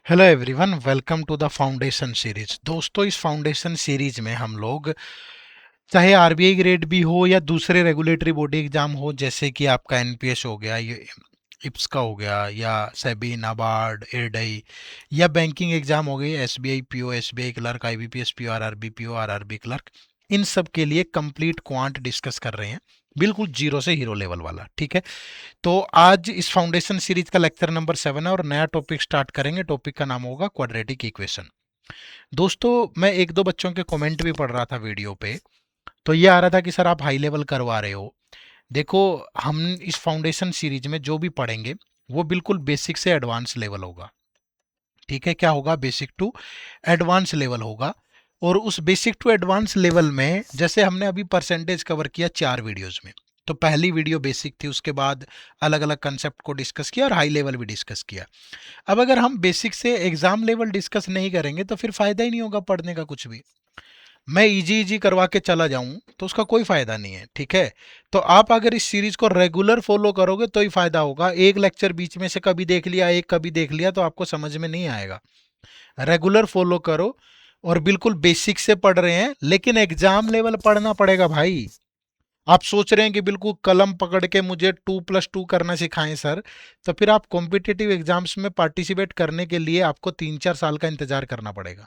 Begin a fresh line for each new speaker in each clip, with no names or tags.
Hello everyone, welcome to the foundation series. दोस्तों, इस foundation series में हम लोग चाहे आरबीआई ग्रेड भी हो या दूसरे रेगुलेटरी बॉडी एग्जाम हो, जैसे कि आपका एनपीएस हो गया, ये इप्स का हो गया, या सेबी, नाबार्ड, एयरडई, या बैंकिंग एग्जाम हो गई, SBI PO, SBI clerk, IBPS PO, RRB PO, RRB clerk, इन सब के लिए कंप्लीट क्वांट डिस्कस कर रहे हैं, बिल्कुल जीरो से हीरो लेवल वाला। ठीक है, तो आज इस फाउंडेशन सीरीज का लेक्चर नंबर 7 है और नया टॉपिक स्टार्ट करेंगे। टॉपिक का नाम होगा क्वाड्रेटिक इक्वेशन। दोस्तों, मैं एक दो बच्चों के कमेंट भी पढ़ रहा था वीडियो पे, तो ये आ रहा था कि सर आप हाई लेवल करवा रहे हो। देखो, हम इस फाउंडेशन सीरीज में जो भी पढ़ेंगे वो बिल्कुल बेसिक से एडवांस लेवल होगा। ठीक है, क्या होगा? बेसिक टू एडवांस लेवल होगा। और उस बेसिक टू एडवांस लेवल में जैसे हमने अभी परसेंटेज कवर किया 4 वीडियोस में, तो पहली वीडियो बेसिक थी, उसके बाद अलग अलग कंसेप्ट को डिस्कस किया और हाई लेवल भी डिस्कस किया। अब अगर हम बेसिक से एग्जाम लेवल डिस्कस नहीं करेंगे तो फिर फायदा ही नहीं होगा पढ़ने का कुछ भी। मैं इजी इजी करवा के चला जाऊं तो उसका कोई फायदा नहीं है। ठीक है, तो आप अगर इस सीरीज को रेगुलर फॉलो करोगे तो ही फायदा होगा। एक लेक्चर बीच में से कभी देख लिया, एक कभी देख लिया, तो आपको समझ में नहीं आएगा। रेगुलर फॉलो करो। और बिल्कुल बेसिक से पढ़ रहे हैं, लेकिन एग्जाम लेवल पढ़ना पड़ेगा भाई। आप सोच रहे हैं कि बिल्कुल कलम पकड़ के मुझे 2+2 करना सिखाएं सर, तो फिर आप कॉम्पिटिटिव एग्जाम्स में पार्टिसिपेट करने के लिए आपको 3-4 साल का इंतजार करना पड़ेगा।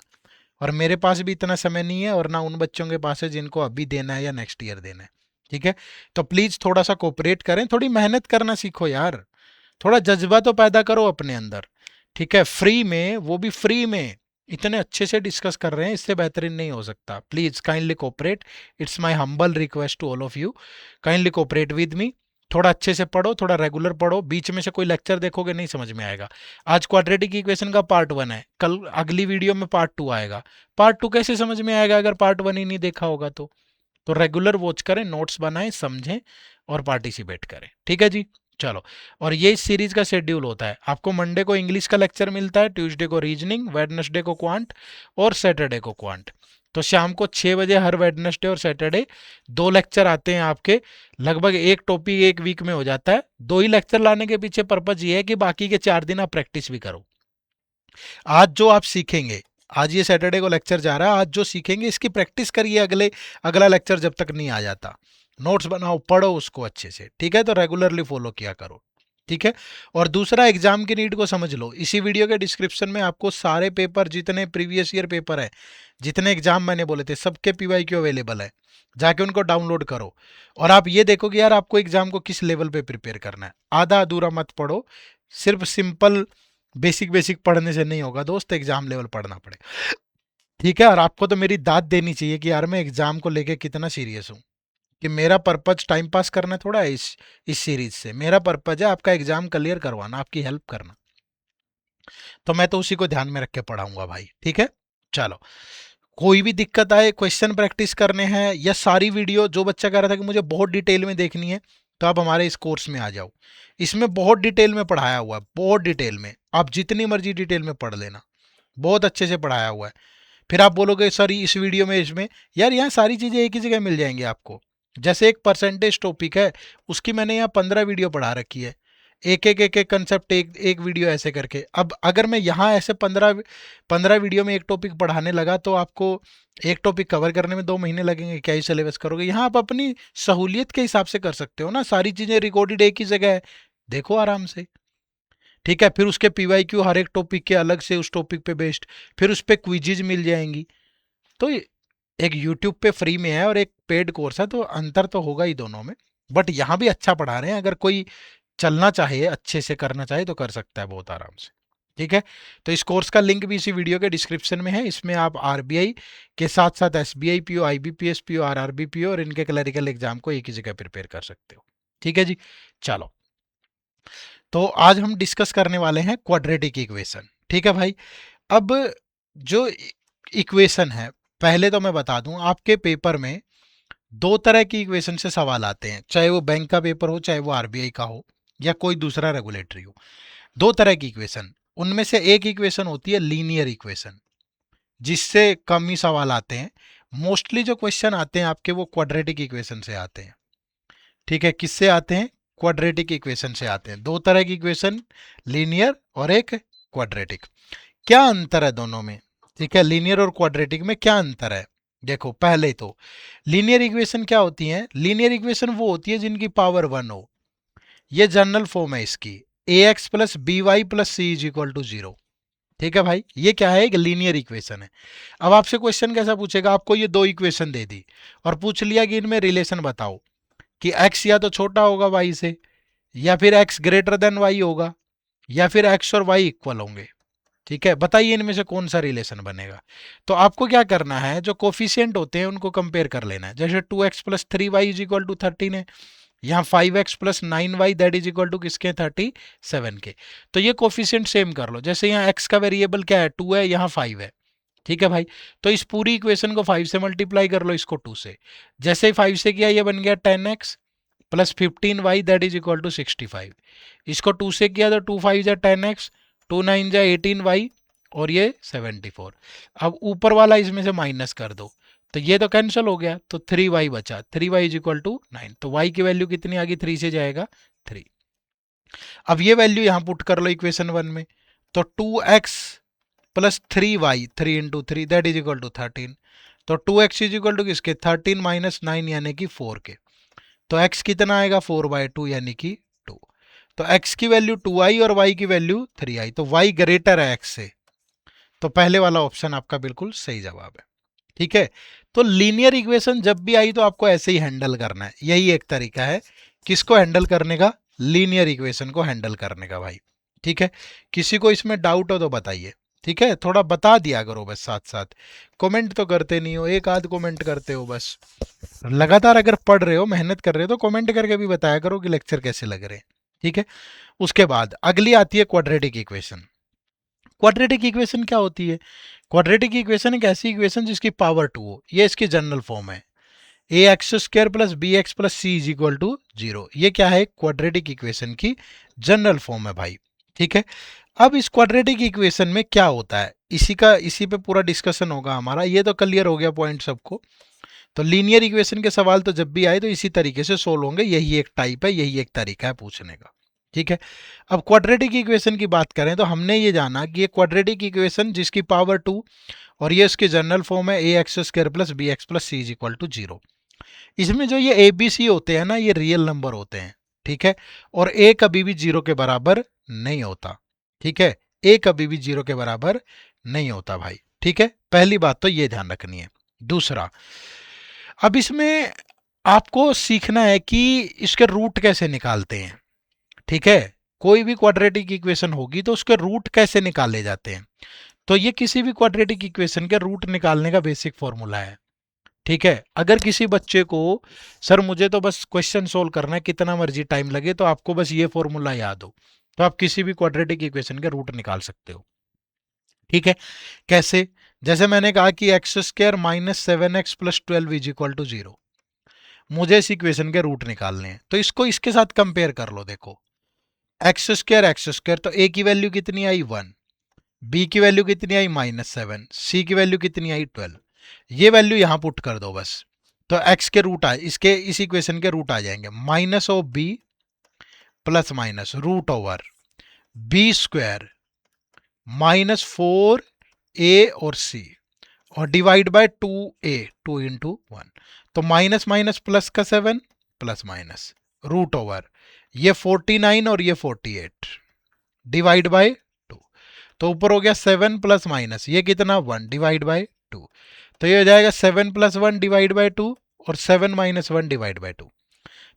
और मेरे पास भी इतना समय नहीं है, और ना उन बच्चों के पास है जिनको अभी देना है या नेक्स्ट ईयर देना है। ठीक है, तो प्लीज थोड़ा सा कोऑपरेट करें, थोड़ी मेहनत करना सीखो यार। थोड़ा जज्बा तो पैदा करो अपने अंदर। ठीक है, फ्री में, वो भी फ्री में इतने अच्छे से डिस्कस कर रहे हैं, इससे बेहतरीन नहीं हो सकता। Please kindly cooperate. It's my humble request to all of you, kindly cooperate with me. थोड़ा अच्छे से पढ़ो, थोड़ा रेगुलर पढ़ो। बीच में से कोई लेक्चर देखोगे नहीं समझ में आएगा। आज क्वाड्रेटिक इक्वेशन का पार्ट 1 है, कल अगली वीडियो में पार्ट 2 आएगा। पार्ट 2 कैसे समझ में आएगा अगर पार्ट 1 ही नहीं देखा होगा? तो रेगुलर वॉच करें, नोट्स बनाएं, समझें और पार्टिसिपेट करें। ठीक है जी, चलो। और ये इस सीरीज का शेड्यूल होता है। आपको मंडे को इंग्लिश का लेक्चर मिलता है, ट्यूसडे को रीजनिंग, वेडनेसडे को क्वांट और सैटरडे को क्वांट। तो शाम को 6 बजे हर वेडनेसडे और सैटरडे 2 लेक्चर आते हैं आपके। लगभग एक टॉपिक एक वीक में हो जाता है। 2 ही लेक्चर लाने के पीछे पर्पज ये है कि बाकी के 4 दिन आप प्रैक्टिस भी करो। आज जो आप सीखेंगे, आज ये सैटरडे को लेक्चर जा रहा है, आज जो सीखेंगे इसकी प्रैक्टिस करिए, अगला लेक्चर जब तक नहीं आ जाता। नोट्स बनाओ, पढ़ो उसको अच्छे से। ठीक है, तो रेगुलरली फॉलो किया करो। ठीक है, और दूसरा, एग्जाम की नीड को समझ लो। इसी वीडियो के डिस्क्रिप्शन में आपको सारे पेपर, जितने प्रीवियस ईयर पेपर है, जितने एग्जाम मैंने बोले थे, सबके पीवाईक्यू अवेलेबल है। जाके उनको डाउनलोड करो। और आप ये देखो कि यार आपको एग्जाम को किस लेवल पे प्रिपेयर करना है। आधा अधूरा मत पढ़ो। सिर्फ सिंपल बेसिक बेसिक पढ़ने से नहीं होगा दोस्त, एग्जाम लेवल पढ़ना पड़ेगा। ठीक है, और आपको तो मेरी दाद देनी चाहिए कि यार मैं एग्जाम को लेके कितना सीरियस हूँ। कि मेरा पर्पज टाइम पास करना थोड़ा है। इस सीरीज से मेरा पर्पज है आपका एग्जाम क्लियर करवाना, आपकी हेल्प करना। तो मैं तो उसी को ध्यान में रख के पढ़ाऊंगा भाई। ठीक है, चलो। कोई भी दिक्कत आए, क्वेश्चन प्रैक्टिस करने हैं, या सारी वीडियो, जो बच्चा कह रहा था कि मुझे बहुत डिटेल में देखनी है, तो आप हमारे इस कोर्स में आ जाओ। इसमें बहुत डिटेल में पढ़ाया हुआ है, बहुत डिटेल में। आप जितनी मर्जी डिटेल में पढ़ लेना, बहुत अच्छे से पढ़ाया हुआ है। फिर आप बोलोगे सर इस वीडियो में, इसमें, यार यहाँ सारी चीज़ें एक ही जगह मिल जाएंगी आपको। जैसे एक परसेंटेज टॉपिक है, उसकी मैंने यहाँ 15 वीडियो पढ़ा रखी है। एक एक कंसेप्ट, एक एक वीडियो ऐसे करके। अब अगर मैं यहाँ ऐसे 15 15 वीडियो में एक टॉपिक पढ़ाने लगा तो आपको एक टॉपिक कवर करने में 2 महीने लगेंगे। क्या ही सिलेबस करोगे? यहाँ आप अपनी सहूलियत के हिसाब से कर सकते हो ना, सारी चीज़ें रिकॉर्डेड एक ही जगह है, देखो आराम से। ठीक है, फिर उसके पीवाईक्यू हर एक टॉपिक के अलग से, उस टॉपिक पे बेस्ड। फिर उस पे क्विजीज मिल जाएंगी। तो एक यूट्यूब पे फ्री में है और एक पेड कोर्स है, तो अंतर तो होगा ही दोनों में। बट यहाँ भी अच्छा पढ़ा रहे हैं। अगर कोई चलना चाहे, अच्छे से करना चाहे, तो कर सकता है बहुत आराम से। ठीक है, तो इस कोर्स का लिंक भी इसी वीडियो के डिस्क्रिप्शन में है। इसमें आप आरबीआई के साथ साथ SBI PO, IBPS PO, RRB PO और इनके क्लरिकल एग्जाम को एक ही जगह प्रिपेयर कर सकते हो। ठीक है जी, चलो। तो आज हम डिस्कस करने वाले हैं क्वाड्रेटिक इक्वेशन। ठीक है भाई। अब जो इक्वेशन है, पहले तो मैं बता दूं, आपके पेपर में 2 तरह की इक्वेशन से सवाल आते हैं, चाहे वो बैंक का पेपर हो, चाहे वो आरबीआई का हो, या कोई दूसरा रेगुलेटरी हो। 2 तरह की इक्वेशन, उनमें से एक इक्वेशन होती है लीनियर इक्वेशन, जिससे कम ही सवाल आते हैं। मोस्टली जो क्वेश्चन आते हैं आपके, वो क्वाड्रेटिक इक्वेशन से आते हैं। ठीक है, किससे आते हैं? क्वाड्रेटिक इक्वेशन से आते हैं। 2 तरह की इक्वेशन, लीनियर और एक क्वाड्रेटिक। क्या अंतर है दोनों में, ठीक है, लीनियर और क्वाड्रेटिक में क्या अंतर है। देखो पहले तो लीनियर इक्वेशन क्या होती है, लीनियर इक्वेशन वो होती है जिनकी पावर वन हो, ये जनरल फॉर्म है इसकी, a x plus b y plus c is equal to zero. ठीक है भाई, ये क्या है, एक लीनियर इक्वेशन है। अब आपसे क्वेश्चन कैसा पूछेगा, आपको ये दो इक्वेशन दे दी और पूछ लिया कि इनमें रिलेशन बताओ कि x या तो छोटा होगा y से, या फिर x ग्रेटर देन y होगा, या फिर x और y इक्वल होंगे। ठीक है, बताइए इनमें से कौन सा रिलेशन बनेगा। तो आपको क्या करना है, जो कोफिशिएंट होते हैं उनको कंपेयर कर लेना है। जैसे 2x plus three y is equal to 13 है, यहाँ 5x plus 9y that is equal to किसके, 37 के। तो ये कोफिशिएंट सेम कर लो। जैसे यहाँ x का वेरिएबल क्या है, 2 है, यहाँ 5 है। ठीक है भाई, तो इस पूरी इक्वेशन को 5 से मल्टीप्लाई कर लो, इसको 2 से। जैसे ही 5 से किया ये बन गया 10x plus 15y that is equal to 65। इसको 2 से किया तो 2 5 जा 10x, 2 9 जा 18y, और ये 74। अब ऊपर वाला इसमें से माइनस कर दो, तो ये तो कैंसिल हो गया, तो 3y बचा, 3y इज इक्वल टू 9। तो y की वैल्यू कितनी आ गई, 3 से जाएगा 3। अब ये वैल्यू यहाँ पुट कर लो इक्वेशन वन में, तो 2x plus 3y, 3 into three that is equal to 13। तो 2x इज इक्वल टू किसके, 13 माइनस 9 यानी कि 4 के। तो x कितना आएगा, 4/2 यानी कि 2। तो x की वैल्यू 2i और y की वैल्यू 3i, तो y ग्रेटर है x से। तो पहले वाला ऑप्शन आपका बिल्कुल सही जवाब है। ठीक है, तो लीनियर इक्वेशन जब भी आई तो आपको ऐसे ही हैंडल करना है, यही एक तरीका है किसको हैंडल करने का, लीनियर इक्वेशन को हैंडल करने का भाई। ठीक है, किसी को इसमें डाउट हो तो बताइए। ठीक है, थोड़ा बता दिया करो बस, साथ साथ कमेंट तो करते नहीं हो, एक आध कमेंट करते हो बस। लगातार अगर पढ़ रहे हो, मेहनत कर रहे हो, तो कमेंट करके भी बताया करो कि लेक्चर कैसे लग रहे हैं। ठीक है, उसके बाद अगली आती है क्वाड्रेटिक इक्वेशन। क्वाड्रेटिक इक्वेशन क्या होती है, क्वाड्रेटिक इक्वेशन एक ऐसी इक्वेशन जिसकी पावर टू हो, ये इसकी जनरल फॉर्म है, a x square plus b x plus c is equal to zero. ये क्या है, क्वाड्रेटिक इक्वेशन की जनरल फॉर्म है भाई। ठीक है, अब इस क्वाड्रेटिक इक्वेशन में क्या होता है, इसी पे पूरा डिस्कशन होगा हमारा। ये तो क्लियर हो गया पॉइंट सबको। तो लीनियर इक्वेशन के सवाल तो जब भी आए तो इसी तरीके से सोल्व होंगे, यही एक टाइप है, यही एक तरीका है पूछने का। ठीक है, अब क्वाड्रेटिक इक्वेशन की बात करें तो हमने ये जाना कि ये क्वाड्रेटिक इक्वेशन जिसकी पावर टू और ये इसकी जनरल फॉर्म है, a x square plus b x plus c is equal to zero. इसमें जो ये ए बी सी होते हैं ना, ये रियल नंबर होते हैं। ठीक है, और ए कभी भी जीरो के बराबर नहीं होता। ठीक है, ए कभी भी जीरो के बराबर नहीं होता भाई। ठीक है, पहली बात तो ये ध्यान रखनी है। दूसरा, अब इसमें आपको सीखना है कि इसके रूट कैसे निकालते हैं। ठीक है, कोई भी क्वाड्रेटिक इक्वेशन होगी तो उसके रूट कैसे निकाले जाते हैं। तो ये किसी भी क्वाड्रेटिक इक्वेशन के रूट निकालने का बेसिक फॉर्मूला है। ठीक है, अगर किसी बच्चे को, सर मुझे तो बस क्वेश्चन सोल्व करना है, कितना मर्जी टाइम लगे, तो आपको बस ये फॉर्मूला याद हो, तो आप किसी भी क्वाड्रेटिक इक्वेशन के रूट निकाल सकते हो। ठीक है, कैसे, जैसे मैंने कहा कि x square minus 7x plus 12 is equal to zero. मुझे इस इक्वेशन के रूट निकालने हैं, तो इसको इसके साथ कंपेयर कर लो। देखो एक्स स्क्र, तो ए की वैल्यू कितनी आई 1, बी की वैल्यू कितनी आई -7, सी की वैल्यू कितनी आई 12। ये वैल्यू यहां पुट कर दो बस, तो एक्स के रूट आ, इसके इस इक्वेशन के रूट आ जाएंगे, minus of b plus minus root over b square minus 4 a और सी, और डिवाइड बाय 2a, 2 इंटू 1। तो माइनस माइनस प्लस का 7 प्लस माइनस रूट ओवर ये 49 और ये 48 डिवाइड बाय 2। तो ऊपर हो गया 7 प्लस माइनस ये कितना 1 डिवाइड बाय 2। तो ये हो जाएगा 7 प्लस 1 डिवाइड बाय 2 और 7 माइनस 1 डिवाइड बाय 2।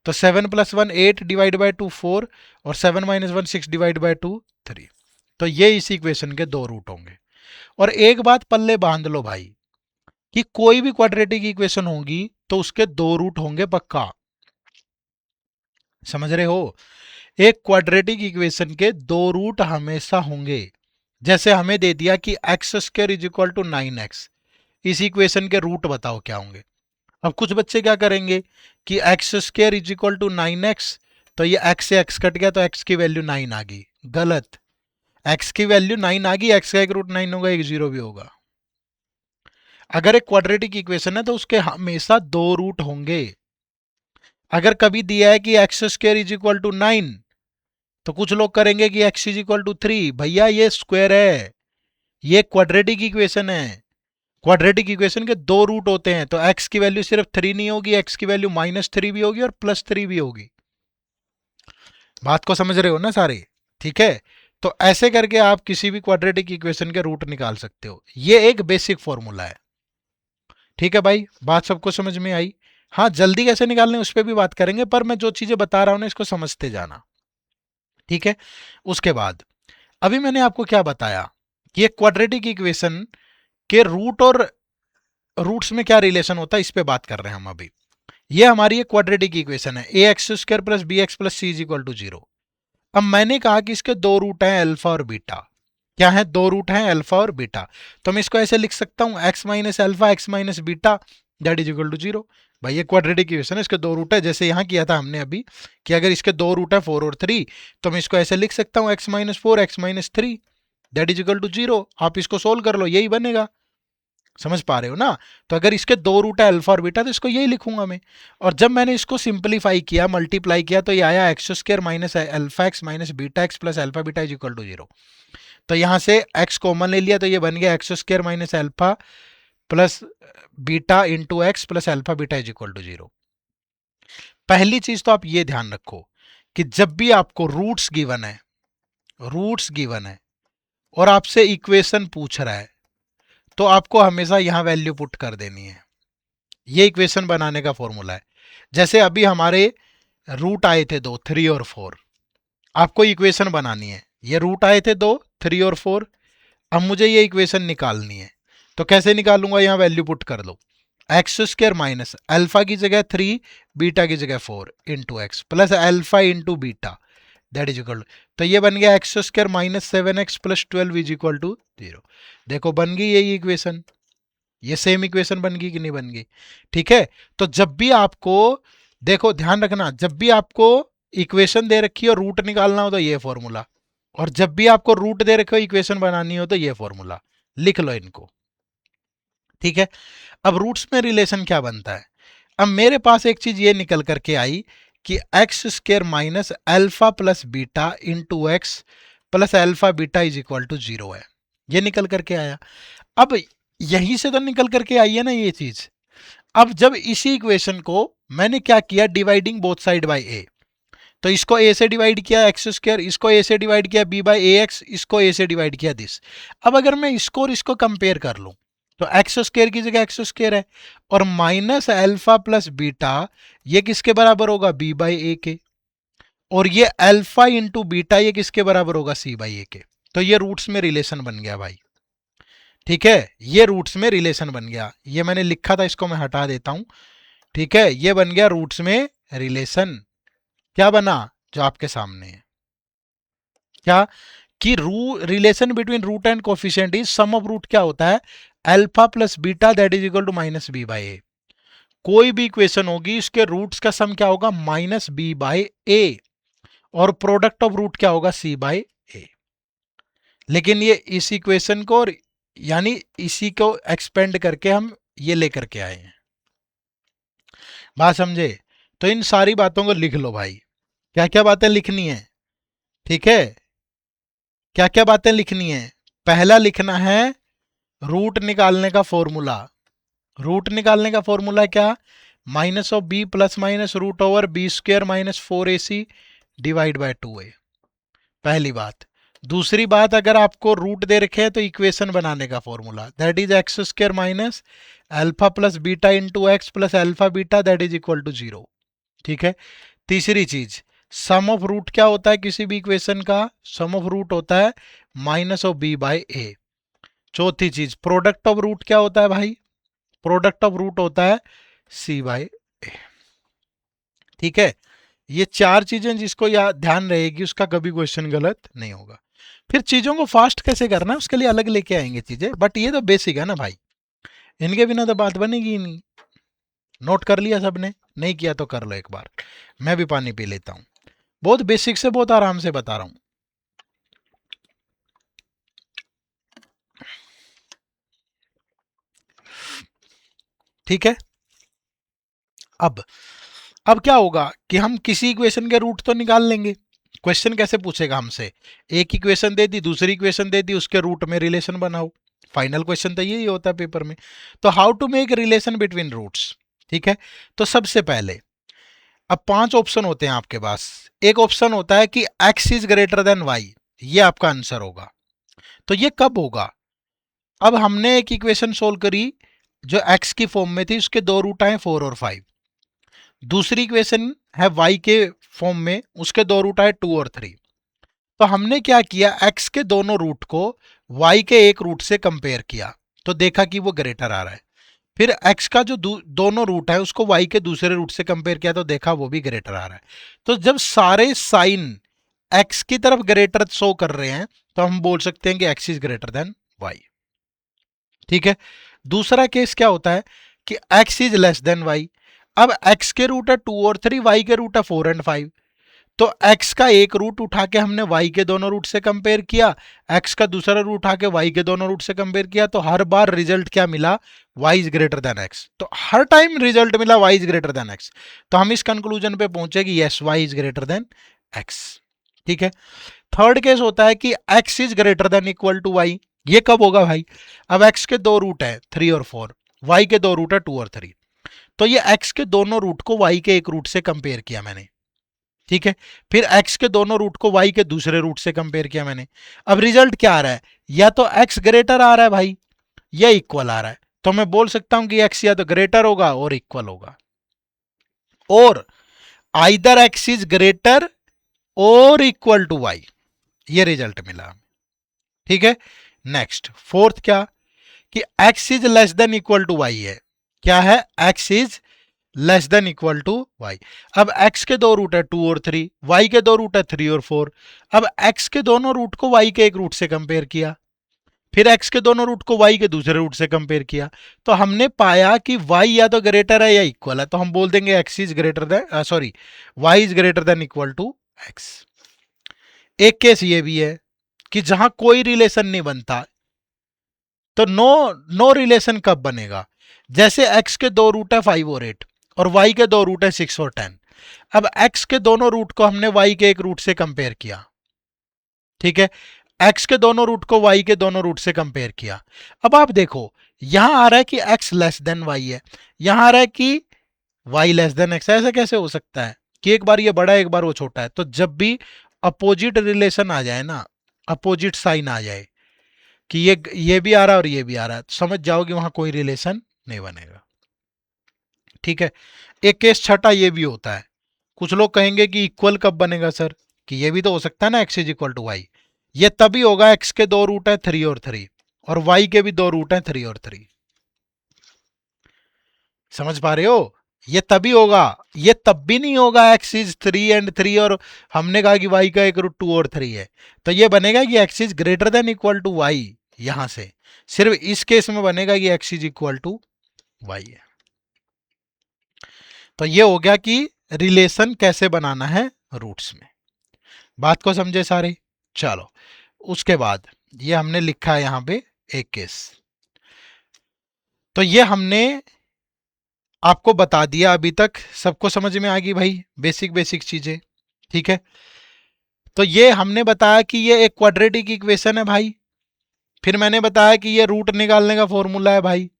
तो 7 प्लस 1 8 डिवाइड बाय 2 4 और 7 माइनस 1 6 डिवाइड बाय 2 3। तो ये इस इक्वेशन के दो रूट होंगे। और एक बात पल्ले बांध लो भाई, कि कोई भी क्वाड्रेटिक इक्वेशन होगी तो उसके दो रूट होंगे पक्का। समझ रहे हो, एक क्वाड्रेटिक इक्वेशन के दो रूट हमेशा होंगे। जैसे हमें दे दिया कि x square is equal to 9x, इस इक्वेशन के रूट बताओ क्या होंगे। अब कुछ बच्चे क्या करेंगे कि x square is equal to 9x, तो ये x से x कट गया तो x की वैल्यू 9 आ गई। गलत, x की वैल्यू 9 आ गई, x का एक रूट 9 होगा, एक जीरो भी होगा। अगर एक क्वाड्रेटिक इक्वेशन है तो उसके हमेशा दो रूट होंगे। अगर कभी दिया है कि x square is equal to 9, तो कुछ लोग करेंगे कि एक्स इज इक्वल टू 3, भैया ये स्क्वायर है, ये क्वाड्रेटिक इक्वेशन है। क्वाड्रेटिक इक्वेशन के दो रूट होते हैं, तो x की वैल्यू सिर्फ 3 नहीं होगी, x की वैल्यू -3 भी होगी और +3 भी होगी। बात को समझ रहे हो ना सारे? ठीक है, तो ऐसे करके आप किसी भी क्वाड्रेटिक इक्वेशन के रूट निकाल सकते हो। ये एक बेसिक फॉर्मूला है। ठीक है भाई, बात सबको समझ में आई? हाँ, जल्दी कैसे निकालने उस पर भी बात करेंगे, पर मैं जो चीजें बता रहा हूं ना इसको समझते जाना। ठीक है, उसके बाद अभी मैंने आपको क्या बताया कि ये क्वाड्रेटिक इक्वेशन के रूट और रूट्स में क्या रिलेशन होता है, इस पे बात कर रहे हैं हम अभी। ये हमारी एक क्वाड्रेटिक इक्वेशन है, a x square plus b x plus c is equal to 0। अब मैंने कहा कि इसके दो रूट हैं, अल्फा और बीटा। क्या है? दो रूट हैं, अल्फा और बीटा। तो मैं इसको ऐसे लिख सकता हूं, x minus alpha x minus beta that is equal to 0। भाई ये क्वाड्रेटिक इक्वेशन है, इसके दो रूट है, जैसे यहां किया था हमने अभी कि अगर इसके दो रूट है 4 और 3, तो मैं इसको ऐसे लिख सकता हूं, x minus 4 x minus 3 that is equal to 0। आप इसको सोल्व कर लो, यही बनेगा। समझ पा रहे हो ना? तो अगर इसके दो रूट है अल्फा और बीटा, तो इसको यही लिखूंगा मैं। और जब मैंने इसको सिंप्लीफाई किया, मल्टीप्लाई किया, तो ये आया x square minus alpha x minus beta x plus alpha beta is equal to 0। तो यहां से x कॉमन ले लिया, तो ये बन गया x square minus alpha plus beta into x plus alpha beta is equal to 0। पहली चीज तो आप ये ध्यान रखो कि जब भी आपको रूट्स गिवन है और आपसे इक्वेशन पूछ रहा है, तो आपको हमेशा यहां वैल्यू पुट कर देनी है। ये इक्वेशन बनाने का फॉर्मूला है। जैसे अभी हमारे रूट आए थे दो, 3 और 4। आपको इक्वेशन बनानी है, ये रूट आए थे दो, 3 और 4। अब मुझे ये इक्वेशन निकालनी है, तो कैसे निकालूंगा? यहां वैल्यू पुट कर दो, एक्स स्क्र माइनस अल्फा की जगह 3, बीटा की जगह 4 into x plus alpha into beta that is equal. तो ये बन गया x square minus 7x plus 12 is equal to 0। देखो बन गई यही इक्वेशन। ये सेम इक्वेशन बन गई कि नहीं बन गई? ठीक है, तो जब भी आपको, देखो ध्यान रखना, जब भी आपको इक्वेशन दे रखी हो रूट निकालना हो तो ये फॉर्मूला, और जब भी आपको रूट दे रखे हो इक्वेशन बनानी हो तो ये फॉर्मूला, लिख लो इनको। ठीक है, अब रूट्स में रिलेशन क्या बनता है? अब मेरे पास एक चीज ये निकल करके आई कि x square minus alpha plus beta into x plus alpha beta is equal to 0 है। ये निकल करके आया। अब यहीं से तो निकल करके आई है ना ये चीज। अब जब इसी इक्वेशन को मैंने क्या किया, डिवाइडिंग बोथ साइड बाय ए, तो इसको ए से डिवाइड किया एक्स स्क्र, इसको ए से डिवाइड किया बी बाई ए एक्स, इसको ए से डिवाइड किया दिस। अब अगर मैं इसको और इसको कंपेयर कर लूं, तो एक्स स्क्र की जगह एक्स स्क्र है, और माइनस अल्फा प्लस बीटा ये किसके बराबर होगा? बी बाई ए के। और ये अल्फा इंटू बीटा ये किसके बराबर होगा? सी बाई ए के। तो ये रूट्स में रिलेशन बन गया भाई। ठीक है, ये रूट्स में रिलेशन बन गया। ये मैंने लिखा था, इसको मैं हटा देता हूं। ठीक है, ये बन गया रूट्स में रिलेशन। क्या बना? जो आपके सामने है क्या, कि relation between root and coefficient is sum of root क्या होता है? Alpha plus beta that is equal to minus b by a. कोई भी इक्वेशन होगी इसके रूट्स का सम क्या होगा? माइनस बी बाई ए, और प्रोडक्ट ऑफ रूट क्या होगा? सी बाई ए। लेकिन ये इस इक्वेशन को यानी इसी को एक्सपेंड करके हम ये लेकर के आए हैं। बात समझे? तो इन सारी बातों को लिख लो भाई, क्या क्या बातें लिखनी है। ठीक है, क्या क्या बातें लिखनी है? पहला लिखना है रूट निकालने का फॉर्मूला। रूट निकालने का फॉर्मूला क्या? Minus of b plus minus root over b square minus 4ac divide by 2a। पहली बात। दूसरी बात, अगर आपको रूट दे रखे हैं तो इक्वेशन बनाने का formula that is x square minus alpha plus beta into x plus alpha beta that is equal to 0। ठीक है, तीसरी चीज, सम ऑफ रूट क्या होता है किसी भी इक्वेशन का? सम ऑफ रूट होता है माइनस ऑफ बी बाई ए। चौथी चीज, प्रोडक्ट ऑफ रूट क्या होता है भाई? प्रोडक्ट ऑफ रूट होता है सी बाई ए। ठीक है, ये चार चीजें जिसको याद ध्यान रहेगी उसका कभी क्वेश्चन गलत नहीं होगा। फिर चीजों को फास्ट कैसे करना है उसके लिए अलग लेके आएंगे चीजें, बट ये तो बेसिक है ना भाई, इनके बिना तो बात बनेगी ही नहीं। नोट कर लिया सबने? नहीं किया तो कर लो एक बार। मैं भी पानी पी लेता हूं। बहुत बेसिक से बहुत आराम से बता रहा हूं। ठीक है, अब क्या होगा कि हम किसी इक्वेशन के रूट तो निकाल लेंगे, क्वेश्चन कैसे पूछेगा हमसे, एक इक्वेशन दे दी, दूसरी इक्वेशन दे दी, उसके रूट में रिलेशन बनाओ। फाइनल क्वेश्चन तो यही होता है पेपर में। तो how to make relation between roots, ठीक है। तो सबसे पहले अब 5 ऑप्शन होते हैं आपके पास। एक ऑप्शन होता है कि x is greater then y, ये आपका आंसर होगा। तो ये कब होगा, अब हमने एक इक्वेशन सोल्व करी जो x की फॉर्म में थी, उसके दो रूट आए 4 और 5। दूसरी इक्वेशन है y के फॉर्म में, उसके दो रूट आए 2 और 3। तो हमने क्या किया, x के दोनों रूट को y के एक रूट से कंपेयर किया, तो देखा कि वो ग्रेटर आ रहा है। फिर x का जो दोनों रूट है उसको y के दूसरे रूट से कंपेयर किया, तो देखा वो भी ग्रेटर आ रहा है। तो जब सारे साइन x की तरफ ग्रेटर शो कर रहे हैं, तो हम बोल सकते हैं कि x is greater then y, ठीक है। दूसरा केस क्या होता है कि x is less then y। अब x के रूट है 2 और 3, y के रूट है 4 एंड 5। तो x का एक रूट उठा के हमने y के दोनों रूट से कंपेयर किया, x का दूसरा रूट उठा के y के दोनों रूट से कंपेयर किया, तो हर बार रिजल्ट क्या मिला, y is greater than x। तो हर टाइम रिजल्ट मिला y is greater than x। तो हम इस कंक्लूजन पे पहुंचे कि yes y is greater than x, ठीक है। थर्ड केस होता है कि x is greater than equal to y। ये कब होगा भाई, अब x के दो रूट है 3 और 4, y के दो रूट है 2 और 3। तो ये x के दोनों रूट को y के एक रूट से कंपेयर किया मैंने, ठीक है। फिर x के दोनों रूट को y के दूसरे रूट से कंपेयर किया मैंने। अब रिजल्ट क्या आ रहा है, या तो x ग्रेटर आ रहा है भाई, या इक्वल आ रहा है। तो मैं बोल सकता हूं कि x या तो ग्रेटर होगा और इक्वल होगा, और आइदर x इज ग्रेटर और इक्वल टू y, ये रिजल्ट मिला, ठीक है। नेक्स्ट फोर्थ क्या, कि x is less than equal to y है। क्या है, x is less than equal to y. अब x के दो रूट है 2 और 3, y के दो रूट है 3 और 4। अब x के दोनों रूट को y के एक रूट से कंपेयर किया, फिर x के दोनों रूट को y के दूसरे रूट से कंपेयर किया, तो हमने पाया कि y या तो ग्रेटर है या इक्वल है। तो हम बोल देंगे x is greater than sorry y is greater than equal to x। एक केस ये भी है कि जहां कोई रिलेशन नहीं बनता, तो नो रिलेशन कब बनेगा, जैसे x के दो रूट है 5 और 8 और y के दो रूट है 6 और 10। अब x के दोनों रूट को हमने y के एक रूट से कंपेयर किया, ठीक है। x के दोनों रूट को y के दोनों रूट से कंपेयर किया। अब आप देखो, यहां आ रहा है कि x लेस देन y है, यहां आ रहा है कि y लेस देन x। ऐसा कैसे हो सकता है कि एक बार ये बड़ा है एक बार वो छोटा है। तो जब भी अपोजिट रिलेशन आ जाए ना, अपोजिट साइन आ जाए कि ये भी आ रहा है और ये भी आ रहा है, तो समझ जाओ कि वहां कोई रिलेशन नहीं बनेगा, ठीक है। एक केस छठा ये भी होता है, कुछ लोग कहेंगे कि इक्वल कब बनेगा सर, कि ये भी तो हो सकता है ना x is equal to y. ये तभी होगा, x के दो रूट है 3 और 3 और y के भी दो रूट है 3 और 3। समझ पा रहे हो, ये तभी होगा, ये तब भी नहीं होगा x इज 3 एंड 3 और हमने कहा कि y का एक रूट 2 और 3 है। तो ये बनेगा कि x is greater than equal to y, यहां से सिर्फ इस केस में बनेगा कि x is equal to y है। तो ये हो गया कि रिलेशन कैसे बनाना है रूट्स में। बात को समझे सारे। चलो उसके बाद ये हमने लिखा है यहां पे एक केस, तो ये हमने आपको बता दिया, अभी तक सबको समझ में आ गई भाई, बेसिक बेसिक चीजें, ठीक है। तो ये हमने बताया कि ये एक क्वाड्रेटिक इक्वेशन है भाई, फिर मैंने बताया कि ये रूट निकालने का फॉर्मूला है भाई,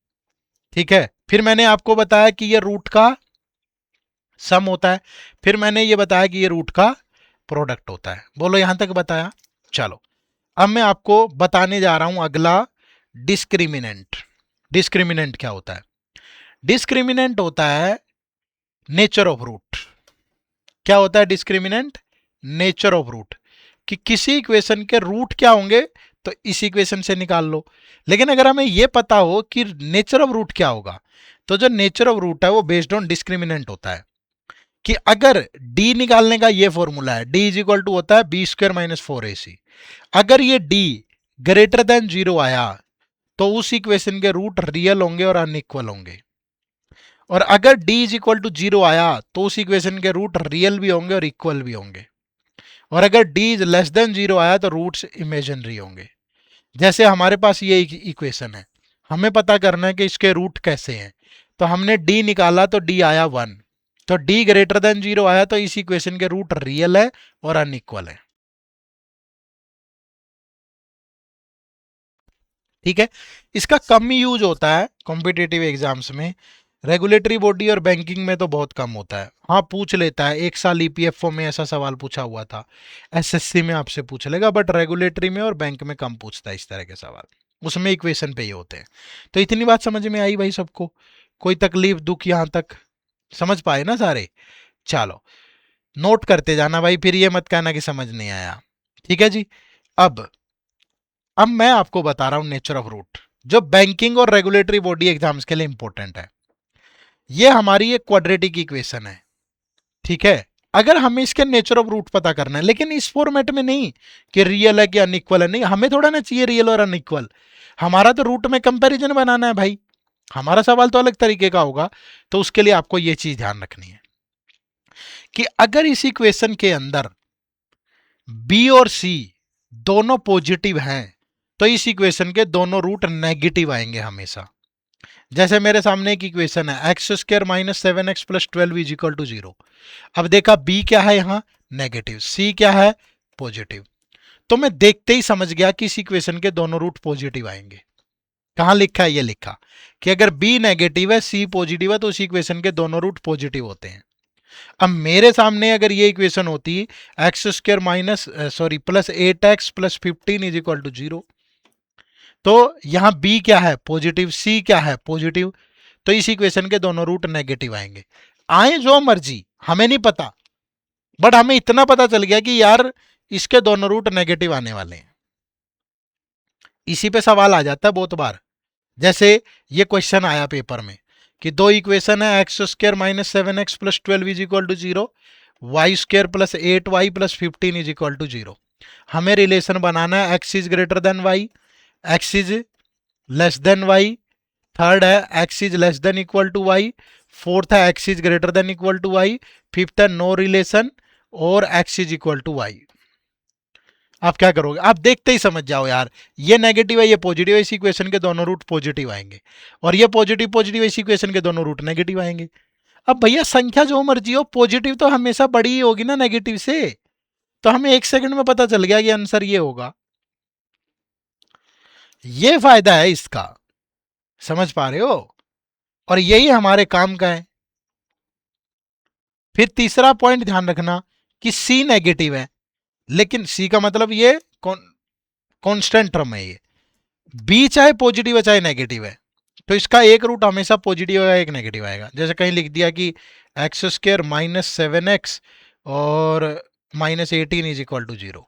ठीक है। फिर मैंने आपको बताया कि ये रूट का सम होता है, फिर मैंने ये बताया कि ये रूट का प्रोडक्ट होता है। बोलो यहां तक बताया। चलो अब मैं आपको बताने जा रहा हूं अगला, डिस्क्रिमिनेंट। डिस्क्रिमिनेंट क्या होता है, डिस्क्रिमिनेंट होता है नेचर ऑफ रूट। क्या होता है डिस्क्रिमिनेंट, नेचर ऑफ रूट, कि किसी इक्वेशन के रूट क्या होंगे तो इस इक्वेशन से निकाल लो। लेकिन अगर हमें यह पता हो कि नेचर ऑफ रूट क्या होगा, तो जो नेचर ऑफ रूट है वो बेस्ड ऑन डिस्क्रिमिनेंट होता है। कि अगर d निकालने का ये फॉर्मूला है, d इज इक्वल टू होता है बी स्क्वायर माइनस 4ac। अगर ये d ग्रेटर देन 0 आया तो उस इक्वेशन के रूट रियल होंगे और अनइक्वल होंगे, और अगर d इज इक्वल टू 0 आया तो उस इक्वेशन के रूट रियल भी होंगे और इक्वल भी होंगे, और अगर d इज लेस देन 0 आया तो रूट्स इमेजिनरी होंगे। जैसे हमारे पास ये इक्वेशन है, हमें पता करना है कि इसके रूट कैसे हैं, तो हमने d निकाला तो d आया 1, तो डी ग्रेटर देन 0 आया तो इस इक्वेशन के रूट रियल है और अनइक्वल है। ठीक है, इसका कम यूज होता है कॉम्पिटेटिव एग्जाम्स में, रेगुलेटरी बॉडी और बैंकिंग में तो बहुत कम होता है। हाँ पूछ लेता है, एक साल ईपीएफओ में ऐसा सवाल पूछा हुआ था, एसएससी में आपसे पूछ लेगा, बट रेगुलेटरी में और बैंक में कम पूछता है इस तरह के सवाल, उसमें इक्वेशन पे ही होते हैं। तो इतनी बात समझ में आई भाई सबको? कोई तकलीफ दुख यहां तक समझ पाए ना सारे? चलो नोट करते जाना भाई, फिर ये मत कहना कि समझ नहीं आया। ठीक है जी। अब अब मैं आपको बता रहा हूं नेचर ऑफ रूट, जो बैंकिंग और रेगुलेटरी बॉडी एग्जाम्स के लिए इंपॉर्टेंट है। ये हमारी एक क्वाड्रेटिक इक्वेशन है, ठीक है। अगर हमें इसके नेचर ऑफ रूट पता करना है, लेकिन इस फॉर्मेट में नहीं कि रियल है कि अनइक्वल है, नहीं, हमें थोड़ा ना चाहिए रियल और अनइक्वल, हमारा तो रूट में कंपैरिजन बनाना है भाई, हमारा सवाल तो अलग तरीके का होगा। तो उसके लिए आपको यह चीज ध्यान रखनी है कि अगर इस इक्वेशन के अंदर बी और सी दोनों पॉजिटिव हैं तो इस इक्वेशन के दोनों रूट नेगेटिव आएंगे हमेशा। जैसे मेरे सामने एक इक्वेशन है x square minus 7x plus 12 is equal to 0। अब देखा बी क्या है यहां नेगेटिव, सी क्या है पॉजिटिव, तो मैं देखते ही समझ गया कि इस इक्वेशन के दोनों रूट पॉजिटिव आएंगे। कहां लिखा है? ये लिखा कि अगर बी नेगेटिव है सी पॉजिटिव है तो उस इक्वेशन के दोनों रूट पॉजिटिव होते हैं। अब मेरे सामने अगर ये इक्वेशन होती x square minus sorry plus 8x plus 15 is equal to 0, तो यहां बी क्या है पॉजिटिव, सी क्या है पॉजिटिव, तो इस इक्वेशन के दोनों रूट नेगेटिव आएंगे। आए जो मर्जी, हमें नहीं पता, बट हमें इतना पता चल गया कि यार इसके दोनों रूट नेगेटिव आने वाले हैं। इसी पे सवाल आ जाता है बहुत बार, जैसे ये क्वेश्चन आया पेपर में कि दो इक्वेशन है x square minus 7x plus 12 is equal to 0, y square plus 8y plus 15 is equal to 0। हमें रिलेशन बनाना है x is greater than y, x is less than y, third है x is less than equal to y, fourth है x is greater than equal to y, fifth है no relation और x is equal to y. आप क्या करोगे? आप देखते ही समझ जाओ यार, ये नेगेटिव है ये पॉजिटिव है, इस इक्वेशन के दोनों रूट पॉजिटिव आएंगे, और ये पॉजिटिव पॉजिटिव है इस इक्वेशन के दोनों रूट नेगेटिव आएंगे। अब भैया संख्या जो मर्जी हो पॉजिटिव तो हमेशा बड़ी ही होगी ना नेगेटिव से, तो हमें एक सेकंड में पता चल गया कि आंसर ये होगा। ये फायदा है इसका, समझ पा रहे हो? और यही हमारे काम का है। फिर तीसरा पॉइंट ध्यान रखना कि सी नेगेटिव है, लेकिन सी का मतलब ये कांस्टेंट टर्म है, ये बी चाहे पॉजिटिव है चाहे नेगेटिव है, तो इसका एक रूट हमेशा पॉजिटिव आएगा एक नेगेटिव आएगा। जैसे कहीं लिख दिया कि एक्स स्क्र माइनस 7x और माइनस 18 इज इक्वल टू 0।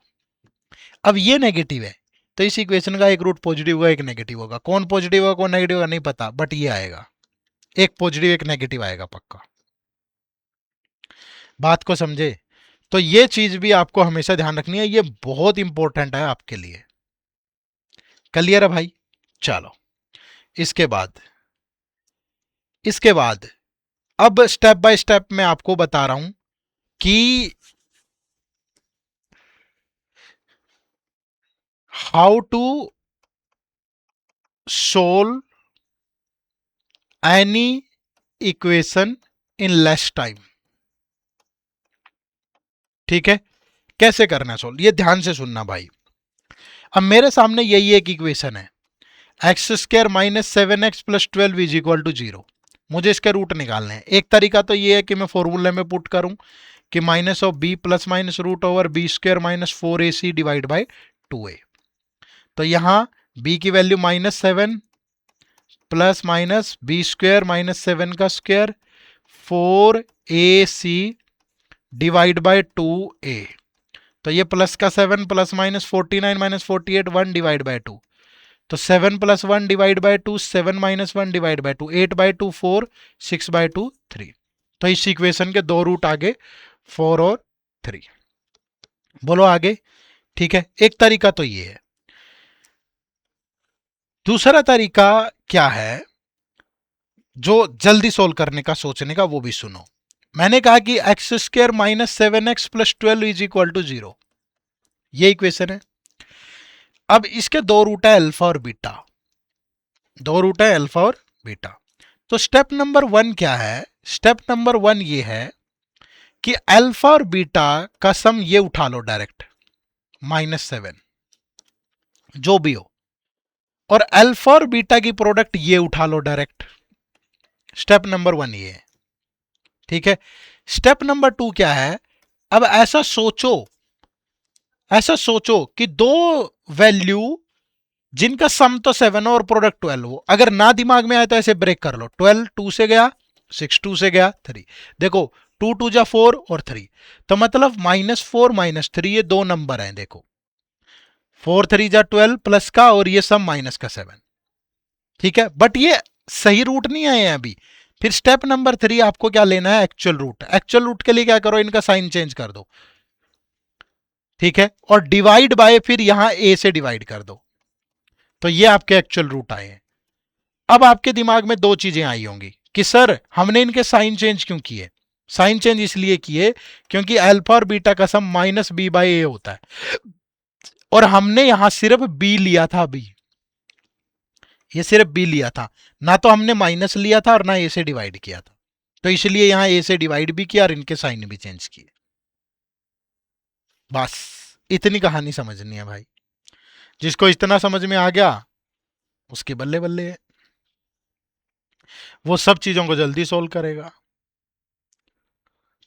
अब ये नेगेटिव है तो इस इक्वेशन का एक रूट पॉजिटिव होगा एक नेगेटिव होगा, कौन पॉजिटिव होगा कौन नेगेटिव होगा नहीं पता, बट ये आएगा, एक पॉजिटिव एक नेगेटिव आएगा पक्का। बात को समझे? तो ये चीज भी आपको हमेशा ध्यान रखनी है, ये बहुत इंपॉर्टेंट है आपके लिए। क्लियर है भाई? चलो इसके बाद अब स्टेप बाय स्टेप मैं आपको बता रहा हूं कि how to solve any equation in less time. ठीक है, कैसे करना है सोल्व, ये ध्यान से सुनना भाई। अब मेरे सामने यही एक इक्वेशन है x square minus 7x plus 12 is equal to 0। मुझे इसके रूट निकालने हैं। एक तरीका तो ये है कि मैं फॉर्मूले में पुट करूं कि minus of b plus minus root over b square minus 4ac divide by 2a। तो यहां b की value -7 plus minus b square minus 7 का square 4ac divide by 2a। तो ये प्लस का 7 plus minus 49 minus 48 1 divide by 2, तो 7 plus 1 divide by 2 7 minus 1 divide by 2 8 by 2 4 6 by 2 3। तो इस इक्वेशन के दो रूट आगे 4 और 3। बोलो आगे। ठीक है, एक तरीका तो ये है। दूसरा तरीका क्या है जो जल्दी सोल्व करने का सोचने का, वो भी सुनो। मैंने कहा कि x square minus 7x plus 12 is equal to 0, ये इक्वेशन है। अब इसके दो रूट है अल्फा और बीटा, दो रूट है अल्फा और बीटा। तो स्टेप नंबर 1 क्या है, स्टेप नंबर 1 ये है कि अल्फा और बीटा का सम ये उठा लो डायरेक्ट, -7 जो भी हो, और अल्फा और बीटा की प्रोडक्ट ये उठा लो डायरेक्ट। स्टेप नंबर 1 ये है, ठीक है। स्टेप नंबर 2 क्या है, अब ऐसा सोचो कि दो वैल्यू जिनका सम तो 7 हो और प्रोडक्ट 12 हो, अगर ना दिमाग में आए तो ऐसे ब्रेक कर लो, 12 2 से गया, 6 2 से गया 3, देखो 2 2 जा 4 और 3, तो मतलब -4 -3 ये दो नंबर हैं, देखो 4 3 जा 12 प्लस का और ये सम माइनस का 7, ठीक है। बट ये सही रूट नहीं आए हैं अभी। फिर स्टेप नंबर 3 आपको क्या लेना है, एक्चुअल रूट। एक्चुअल रूट के लिए क्या करो, इनका साइन चेंज कर दो, ठीक है, और डिवाइड बाय फिर यहां ए से डिवाइड कर दो, तो ये आपके एक्चुअल रूट आए हैं। अब आपके दिमाग में दो चीजें आई होंगी कि सर हमने इनके साइन चेंज क्यों किए। साइन चेंज इसलिए किए क्योंकि अल्फा और बीटा का सम -b/a होता है, और हमने यहां सिर्फ b लिया था, b ये सिर्फ b लिया था, ना तो हमने माइनस लिया था और ना a से डिवाइड किया था, तो इसलिए यहां a से डिवाइड भी किया और इनके साइन भी चेंज किए। बस इतनी कहानी समझनी है भाई, जिसको इतना समझ में आ गया उसके बल्ले बल्ले है, वो सब चीजों को जल्दी सोल्व करेगा,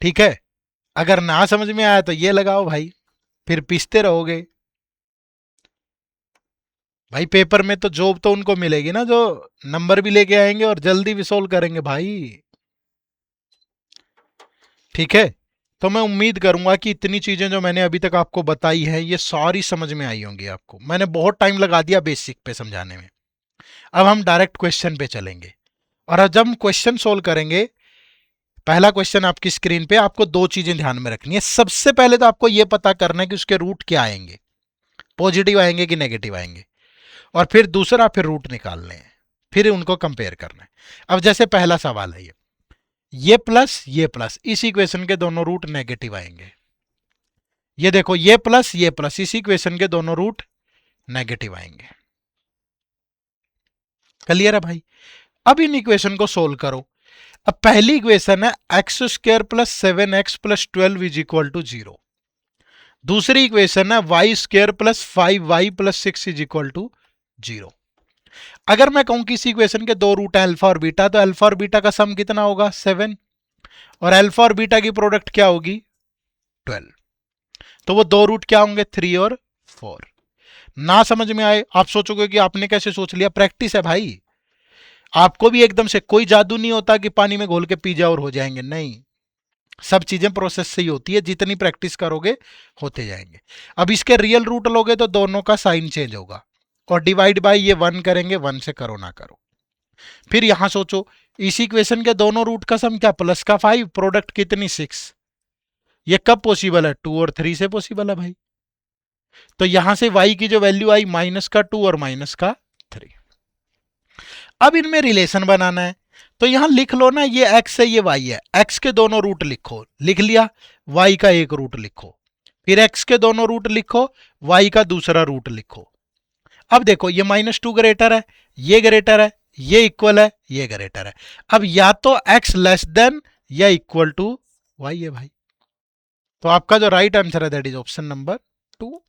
ठीक है। अगर ना समझ में आया तो ये लगाओ भाई, फिर पीसते रहोगे भाई। पेपर में तो जॉब तो उनको मिलेगी ना जो नंबर भी लेके आएंगे और जल्दी भी सोल्व करेंगे भाई, ठीक है। तो मैं उम्मीद करूंगा कि इतनी चीजें जो मैंने अभी तक आपको बताई है ये सारी समझ में आई होंगी आपको। मैंने बहुत टाइम लगा दिया बेसिक पे समझाने में, अब हम डायरेक्ट क्वेश्चन पे चलेंगे। और अब जब हम क्वेश्चन सोल्व करेंगे, पहला क्वेश्चन आपकी स्क्रीन पे, आपको दो चीजें ध्यान में रखनी है। सबसे पहले तो आपको यह पता करना है कि उसके रूट क्या आएंगे, पॉजिटिव आएंगे कि नेगेटिव आएंगे, और फिर दूसरा फिर रूट निकालने हैं, फिर उनको कंपेयर करना है। अब जैसे पहला सवाल है ये प्लस इस इक्वेशन के दोनों रूट नेगेटिव आएंगे। ये देखो ये प्लस इस इक्वेशन के दोनों रूट नेगेटिव आएंगे। क्लियर है भाई। अब इन इक्वेशन को सोल्व करो। अब पहली इक्वेशन है x² + 7x + 12 = 0। दूसरी इक्वेशन है y² + 5y + 6 = 0। अगर मैं कहूं कि इस इक्वेशन के दो रूट है अल्फा और बीटा, तो अल्फा और बीटा का सम कितना होगा 7, और अल्फा और बीटा की प्रोडक्ट क्या होगी 12, तो वो दो रूट क्या होंगे 3 और 4। ना समझ में आए आप सोचोगे कि आपने कैसे सोच लिया, प्रैक्टिस है भाई। आपको भी एकदम से कोई जादू नहीं होता कि पानी में घोल के पी जाओ और हो जाएंगे, नहीं, सब चीजें प्रोसेस से ही होती है, जितनी प्रैक्टिस करोगे होते जाएंगे। अब इसके रियल रूट लोगे तो दोनों का साइन चेंज होगा, और डिवाइड बाय ये 1 करेंगे, 1 से करो ना करो। फिर यहां सोचो इस इक्वेशन के दोनों रूट का सम क्या प्लस का 5, प्रोडक्ट कितनी 6, ये कब पॉसिबल है 2 और 3 से पॉसिबल है भाई। तो यहां से y की जो वैल्यू आई -2 और -3। अब इनमें रिलेशन बनाना है, तो यहां लिख लो ना, ये x है ये y है, x के दोनों रूट लिखो, लिख लिया, y का एक रूट लिखो, फिर x के दोनों रूट लिखो, y का दूसरा रूट लिखो। अब देखो ये -2 ग्रेटर है, ये ग्रेटर है, ये इक्वल है, ये ग्रेटर है। अब या तो x लेस देन या इक्वल टू y है भाई, तो आपका जो राइट आंसर है दैट इज ऑप्शन नंबर 2।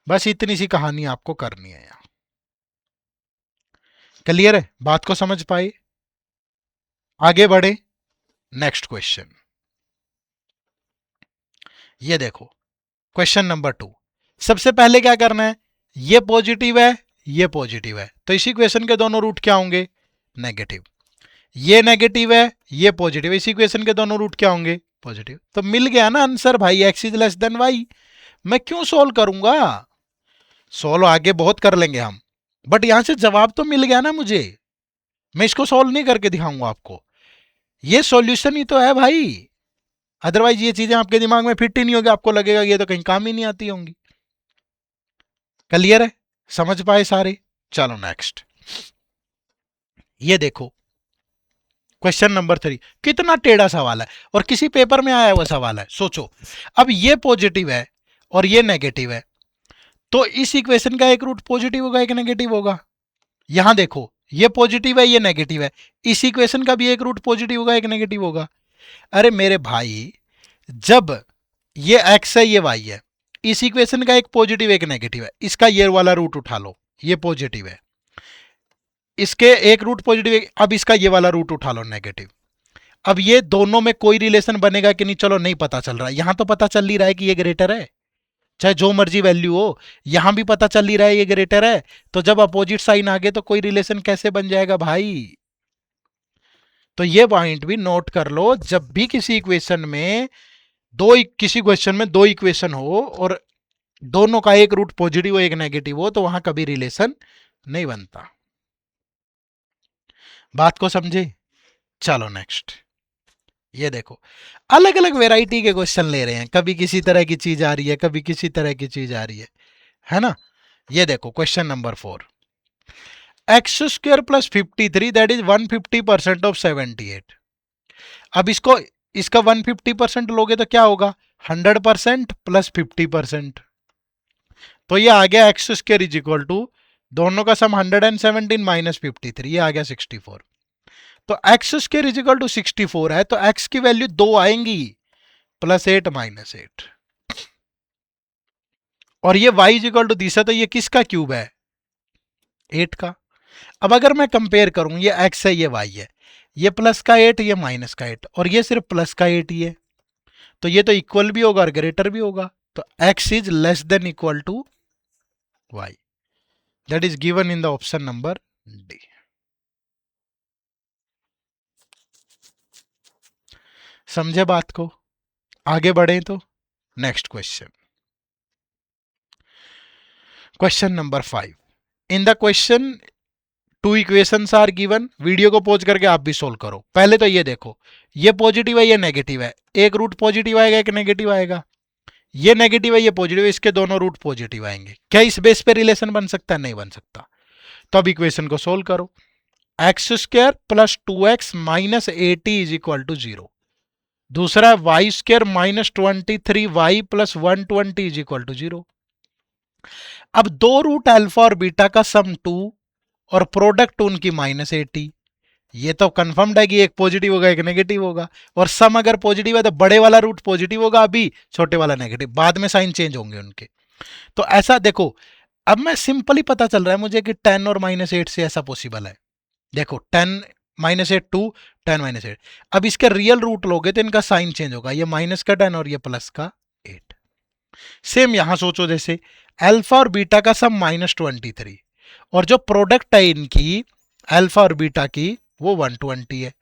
बस इतनी सी कहानी आपको करनी है यहां। क्लियर है, बात को समझ पाए। आगे बढ़े, नेक्स्ट क्वेश्चन। ये देखो क्वेश्चन नंबर 2। सबसे पहले क्या करना है, ये पॉजिटिव है ये पॉजिटिव है, तो इसी इक्वेशन के दोनों रूट क्या होंगे नेगेटिव। ये नेगेटिव है ये पॉजिटिव है, इसी इक्वेशन के दोनों रूट क्या होंगे पॉजिटिव। तो मिल गया ना आंसर भाई, x is less then y। मैं क्यों सोल्व करूंगा, सोल्व आगे बहुत कर लेंगे हम, बट यहां से जवाब तो मिल गया ना मुझे। मैं इसको सोल्व नहीं करके दिखाऊंगा आपको, ये सॉल्यूशन ही तो है भाई। अदरवाइज ये चीजें आपके दिमाग में फिट ही नहीं होगी, आपको लगेगा ये तो कहीं काम ही नहीं आती होंगी। क्लियर है, समझ पाए सारे। चलो नेक्स्ट, ये देखो क्वेश्चन नंबर 3। कितना टेढ़ा सवाल है और किसी पेपर में आया हुआ सवाल है, सोचो। अब ये पॉजिटिव है और ये नेगेटिव है, तो इस इक्वेशन का एक रूट पॉजिटिव होगा एक नेगेटिव होगा। यहां देखो ये पॉजिटिव है, ये नेगेटिव है। इस इक्वेशन का भी एक रूट पॉजिटिव होगा, एक नेगेटिव होगा। अरे मेरे भाई, जब ये x है, ये y है, इस इक्वेशन का एक पॉजिटिव एक नेगेटिव है, इसका ये वाला रूट उठा लो, ये पॉजिटिव है, इसके एक रूट पॉजिटिव है, अब इसका ये वाला रूट उठा लो नेगेटिव। अब ये दोनों में कोई रिलेशन बनेगा कि नहीं, चलो नहीं पता चल रहा है। यहां तो पता चल ही रहा है कि ये ग्रेटर है, चाहे जो मर्जी वैल्यू हो। यहां भी पता चल ही रहा है ये ग्रेटर है, तो जब अपोजिट साइन आ गए तो कोई रिलेशन कैसे बन जाएगा भाई। तो ये पॉइंट भी नोट कर लो, जब भी किसी इक्वेशन में किसी क्वेश्चन में दो इक्वेशन हो और दोनों का एक रूट पॉजिटिव हो एक नेगेटिव हो, तो वहां कभी रिलेशन नहीं बनता। बात को समझे? चलो नेक्स्ट। ये देखो, अलग अलग वेराइटी के क्वेश्चन ले रहे हैं, कभी किसी तरह की चीज आ रही है, कभी किसी तरह की चीज आ रही है ना। ये देखो question number 4, x square plus 53 that is 150% of 78। अब इसका 150% लोगे तो क्या होगा, 100% प्लस 50%। तो ये आ गया x square is equal to, दोनों का सम 117 माइनस 53, ये आ गया 64। तो x square is equal to 64 है, तो एक्स की वैल्यू 2 आएंगी, +8 -8। और ये y इज इक्वल टू दिशा, तो ये किसका क्यूब है, 8 का। अब अगर मैं कंपेयर करूं, ये x है, ये y है, ये प्लस का 8, ये माइनस का 8, और ये सिर्फ प्लस का 8 ही है, तो ये तो इक्वल भी होगा और ग्रेटर भी होगा। तो x is less than equal to y, that is given in the option number D. समझे बात को? आगे बढ़े तो next question, question number 5। In the question two equations are given. Video को पॉज करके आप भी सोल्व करो। पहले तो ये देखो, ये पॉजिटिव है, ये नेगेटिव है, एक रूट पॉजिटिव आएगा, एक नेगेटिव आएगा। ये नेगेटिव है, ये पॉजिटिव है, इसके दोनों रूट पॉजिटिव आएंगे। क्या इस बेस पे रिलेशन बन सकता है? नहीं बन सकता। तो अब इक्वेशन को सोल्व करो। X square plus 2x minus 80 is equal to 0। दूसरा y square minus 23y plus 120 is equal to 0। अब दो रूट अल्फा और बीटा का सम 2 और प्रोडक्ट उनकी -80। ये तो कंफर्म्ड है कि एक पॉजिटिव होगा एक नेगेटिव होगा, और सम अगर पॉजिटिव है तो बड़े वाला रूट पॉजिटिव होगा अभी, छोटे वाला नेगेटिव, बाद में साइन चेंज होंगे उनके। तो ऐसा देखो, अब मैं सिंपली पता चल रहा है मुझे कि 10 और -8 से ऐसा पॉसिबल है। देखो 10 -8 2, 10 -8। अब इसके रियल रूट लोगे तो इनका साइन चेंज होगा, ये माइनस का 10 और ये प्लस का 8। सेम यहां सोचो, जैसे अल्फा और बीटा का सम -23, और जो प्रोडक्ट है इनकी अल्फा और बीटा की वो 120 है।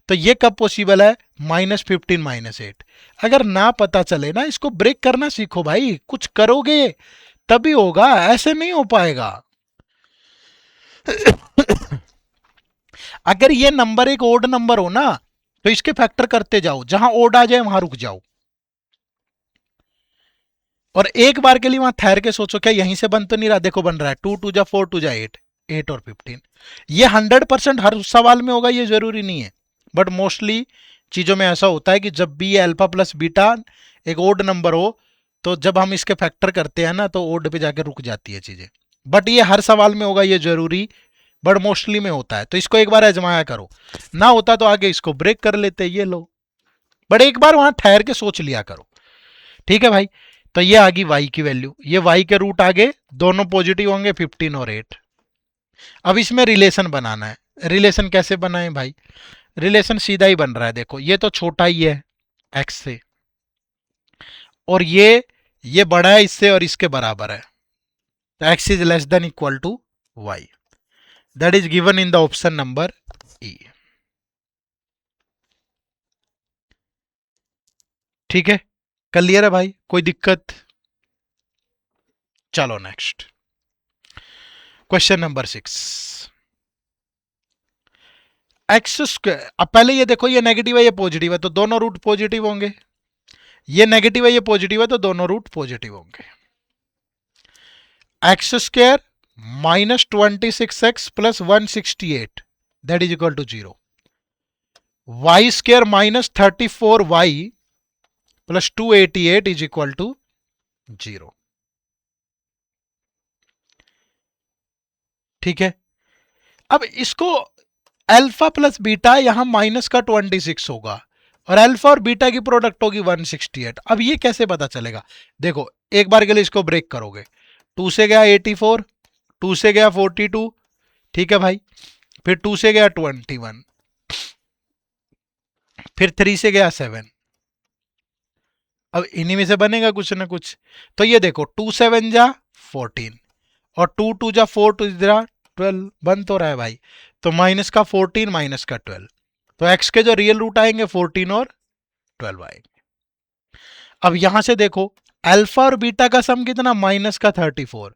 तो ये कब पॉसिबल है, -15 -8। अगर ना पता चले ना, इसको ब्रेक करना सीखो भाई, कुछ करोगे तभी होगा, ऐसे नहीं हो पाएगा। अगर ये नंबर एक ओड नंबर हो ना, तो इसके फैक्टर करते जाओ, जहां ओड आ जाए वहां रुक जाओ, और एक बार के लिए वहां ठहर के सोचो, क्या यहीं से बन तो नहीं रहा? देखो बन रहा है, 2 2 जा 4 2 जा 8, 8 और 15। ये 100% हर सवाल में होगा ये जरूरी नहीं है, बट मोस्टली चीजों में ऐसा होता है कि जब भी ये अल्फा प्लस बीटा एक ओड नंबर हो, तो जब हम इसके फैक्टर करते हैं ना, तो ओड पे जाके रुक जाती है चीजें। बट ये हर सवाल में होगा ये जरूरी, बट मोस्टली में होता है। तो इसको एक बार आजमाया करो, ना होता तो आगे इसको ब्रेक कर लेते, ये लो। बट एक बार वहां ठहर के सोच लिया करो, ठीक है भाई। तो ये आ गई y की वैल्यू, ये y के रूट आगे, दोनों पॉजिटिव होंगे 15 और 8। अब इसमें रिलेशन बनाना है। रिलेशन कैसे बनाए भाई? रिलेशन सीधा ही बन रहा है, देखो ये तो छोटा ही है x से, और ये बड़ा है इससे और इसके बराबर है, तो x is less than equal to y, that is given in the option number E. ठीक है, क्लियर है भाई, कोई दिक्कत? चलो next, question number 6। X square, अब पहले ये देखो, ये नेगेटिव है ये पॉजिटिव है, तो दोनों रूट पॉजिटिव होंगे। ये नेगेटिव है ये पॉजिटिव है, तो दोनों रूट पॉजिटिव होंगे। X square -26x plus 168 that is equal to 0। Y square -34y plus 288 is equal to 0। ठीक है, अब इसको अल्फा प्लस बीटा यहां माइनस का 26 होगा और अल्फा और बीटा की प्रोडक्ट होगी 168। अब ये कैसे पता चलेगा? देखो एक बार के लिए इसको ब्रेक करोगे, 2 से गया 84, 2 से गया 42, ठीक है भाई, फिर 2 से गया 21, फिर 3 से गया 7। अब इन्हीं में से बनेगा कुछ ना कुछ। तो ये देखो 2 7 जा 14 और 2 2 जा 4 2 जा 12, बन तो रहा है भाई। तो माइनस का 14 माइनस का 12, तो एक्स के जो रियल रूट आएंगे 14 और 12 आएंगे। अब यहां से देखो अल्फा और बीटा का सम कितना, माइनस का 34,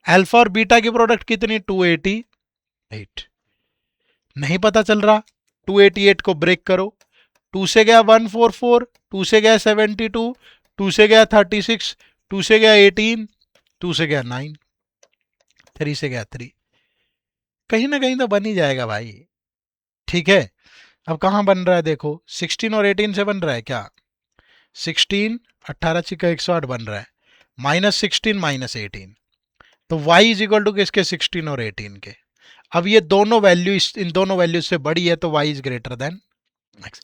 अल्फा और बीटा की प्रोडक्ट कितनी, 288। नहीं पता चल रहा, 288 को ब्रेक करो, 2 से गया 144, 2 से गया 72, 2 से गया 36, 2 से गया 18, 2 से गया 9, 3 से गया 3। कहीं ना कहीं तो बन ही जाएगा भाई, ठीक है। अब कहां बन रहा है देखो, 16 और 18 से बन रहा है क्या, 16 18 छिका 108 बन रहा है, -16 -18, तो y इज इक्वल टू किसके, 16 और 18 के। अब ये दोनों वैल्यू इन दोनों वैल्यू से बड़ी है तो y is greater than x।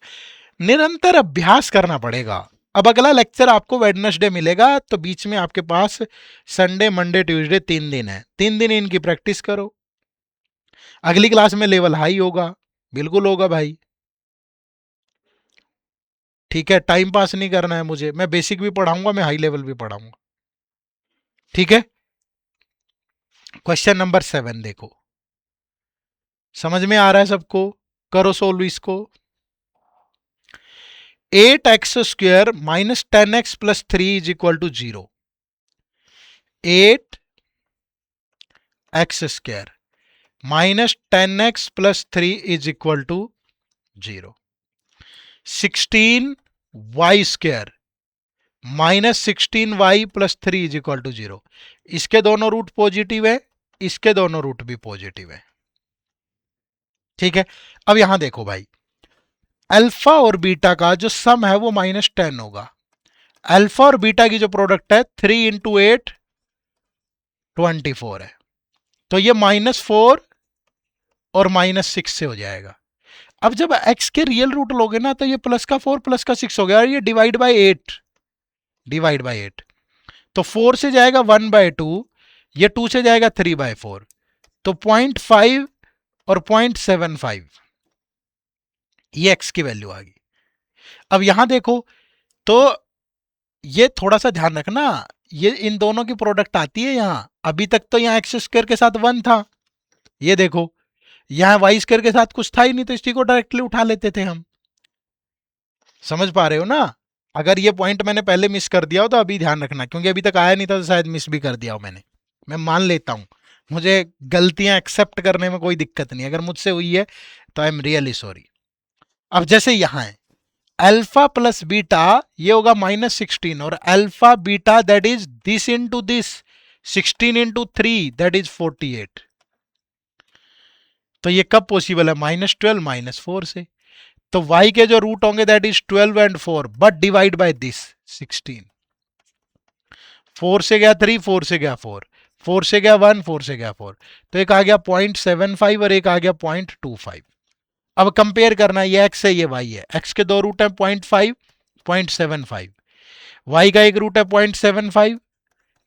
निरंतर अभ्यास करना पड़ेगा। अब अगला लेक्चर आपको वेडनेसडे मिलेगा, तो बीच में आपके पास संडे मंडे ट्यूसडे 3 दिन है, 3 दिन इनकी प्रैक्टिस करो। अगली क्लास में लेवल हाई होगा, बिल्कुल होगा भाई, ठीक है। टाइम पास नहीं करना है मुझे, मैं बेसिक भी पढ़ाऊंगा, मैं हाई लेवल भी पढ़ाऊंगा, ठीक है। क्वेश्चन नंबर 7 देखो, समझ में आ रहा है सबको, करो सोल्व इसको। 8x² minus 10x plus 3 is equal to 0। 8x² minus 10x plus 3 is equal to 0। 16y² minus 16y plus 3 is equal to 0। इसके दोनों रूट पॉजिटिव है, इसके दोनों रूट भी पॉजिटिव है, ठीक है। अब यहां देखो भाई, अल्फा और बीटा का जो सम है वो -10 होगा। अल्फा और बीटा की जो प्रोडक्ट है 3 इंटू 8 24 है, तो ये -4 और -6 से हो जाएगा। अब जब x के रियल रूट लोगे ना तो ये प्लस का 4 प्लस का 6 हो गया और ये डिवाइड बाय 8, डिवाइड बाय 8, तो 4 से जाएगा 1/2, ये 2 से जाएगा 3/4, तो 0.5 और 0.75 ये x की वैल्यू आ गई। अब यहां देखो, तो ये थोड़ा सा ध्यान रखना, ये इन दोनों की प्रोडक्ट आती है यहां, अभी तक तो यहां x² के साथ 1 था, ये देखो यहां y² के साथ कुछ था ही नहीं, तो इसी को डायरेक्टली उठा लेते थे हम, समझ पा रहे हो ना। अगर ये पॉइंट मैंने पहले मिस कर दिया हो तो अभी ध्यान रखना, क्योंकि अभी तक आया नहीं था तो शायद मिस भी कर दिया हो मैंने, मैं मान लेता हूं, मुझे गलतियां एक्सेप्ट करने में कोई दिक्कत नहीं, अगर मुझसे हुई है तो आई एम रियली सॉरी। अब जैसे यहां है अल्फा प्लस बीटा, ये होगा -16, और alpha beta that is this into this, 16 into 3 that is 48, तो ये कब पॉसिबल है, -12 -4 से। तो y के जो रूट होंगे that is 12 and 4, but divide by this 16, 4 से गया 3, 4 से गया 4, 4 से गया 1, 4 से गया 4, तो एक आ गया 0.75 और एक आ गया 0.25। अब कंपेयर करना, ये x है ये y है, x के दो रूट है 0.5 0.75, y का एक रूट है 0.75,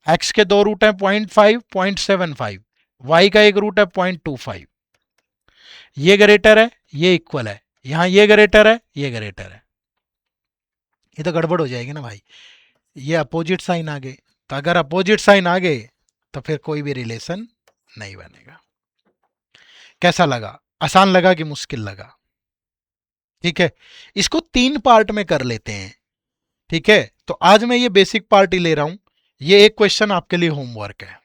x के दो रूट है 0.5 0.75, y का एक रूट है 0.25, ये ग्रेटर है ये इक्वल है, यहां ये ग्रेटर है ये ग्रेटर है, ये तो गड़बड़ हो जाएगी ना भाई, ये अपोजिट साइन आ गए, तो अगर अपोजिट साइन आ गए तो फिर कोई भी रिलेशन नहीं बनेगा। कैसा लगा, आसान लगा कि मुश्किल लगा? ठीक है, इसको 3 पार्ट में कर लेते हैं, ठीक है। तो आज मैं ये बेसिक पार्ट ही ले रहा हूं, ये एक क्वेश्चन आपके लिए होमवर्क है,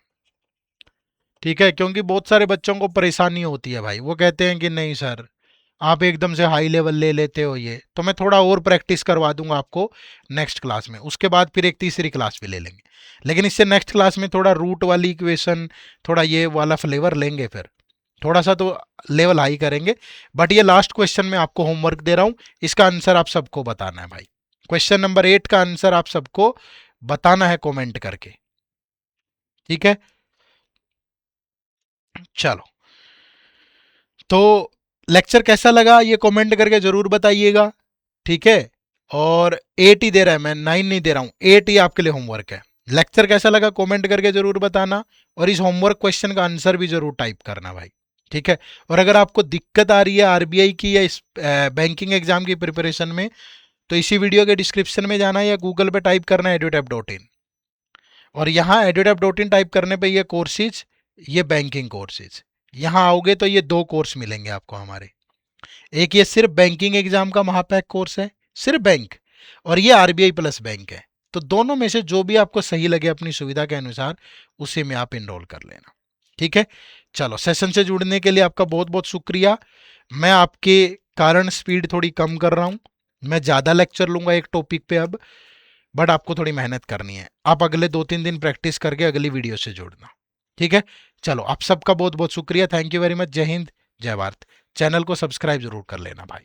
ठीक है, क्योंकि बहुत सारे बच्चों को परेशानी होती है भाई, वो कहते हैं कि नहीं सर आप एकदम से हाई लेवल ले लेते हो, ये तो मैं थोड़ा और प्रैक्टिस करवा दूंगा आपको नेक्स्ट क्लास में, उसके बाद फिर एक तीसरी क्लास भी ले लेंगे, लेकिन इससे नेक्स्ट क्लास में थोड़ा रूट वाली इक्वेशन, थोड़ा ये वाला फ्लेवर लेंगे, फिर थोड़ा सा तो लेवल हाई करेंगे। बट ये लास्ट क्वेश्चन में आपको होमवर्क दे रहा हूं, इसका आंसर आप सबको बताना है भाई, क्वेश्चन नंबर 8 का आंसर आप सबको बताना है कमेंट करके, ठीक है। चलो तो लेक्चर कैसा लगा ये कमेंट करके जरूर बताइएगा, ठीक है। और 8 ही दे रहा है, मैं 9 नहीं दे रहा हूं, 8 ही आपके लिए होमवर्क है। लेक्चर कैसा लगा कमेंट करके जरूर बताना, और इस होमवर्क क्वेश्चन का आंसर भी जरूर टाइप करना भाई, ठीक है। और अगर आपको दिक्कत आ रही है आरबीआई की या इस बैंकिंग एग्जाम की प्रिपरेशन में, तो इसी वीडियो के डिस्क्रिप्शन में जाना या गूगल पे टाइप करना edutap.in, और यहाँ edutap.in टाइप करने पे ये कोर्सेज, ये बैंकिंग कोर्सेज, यहाँ आओगे तो ये 2 कोर्स मिलेंगे आपको हमारे। एक ये सिर्फ बैंकिंग एग्जाम का महापैक कोर्स है, सिर्फ बैंक, और ये आरबीआई प्लस बैंक है। तो दोनों में से जो भी आपको सही लगे अपनी सुविधा के अनुसार, उसी में आप इनरोल कर लेना, ठीक है। चलो, सेशन से जुड़ने के लिए आपका बहुत बहुत शुक्रिया। मैं आपके कारण स्पीड थोड़ी कम कर रहा हूं, मैं ज़्यादा लेक्चर लूंगा एक टॉपिक पे अब, बट आपको थोड़ी मेहनत करनी है। आप अगले 2-3 दिन प्रैक्टिस करके अगली वीडियो से जुड़ना, ठीक है। चलो, आप सबका बहुत बहुत शुक्रिया, थैंक यू वेरी मच, जय हिंद, जय भारत। चैनल को सब्सक्राइब जरूर कर लेना भाई।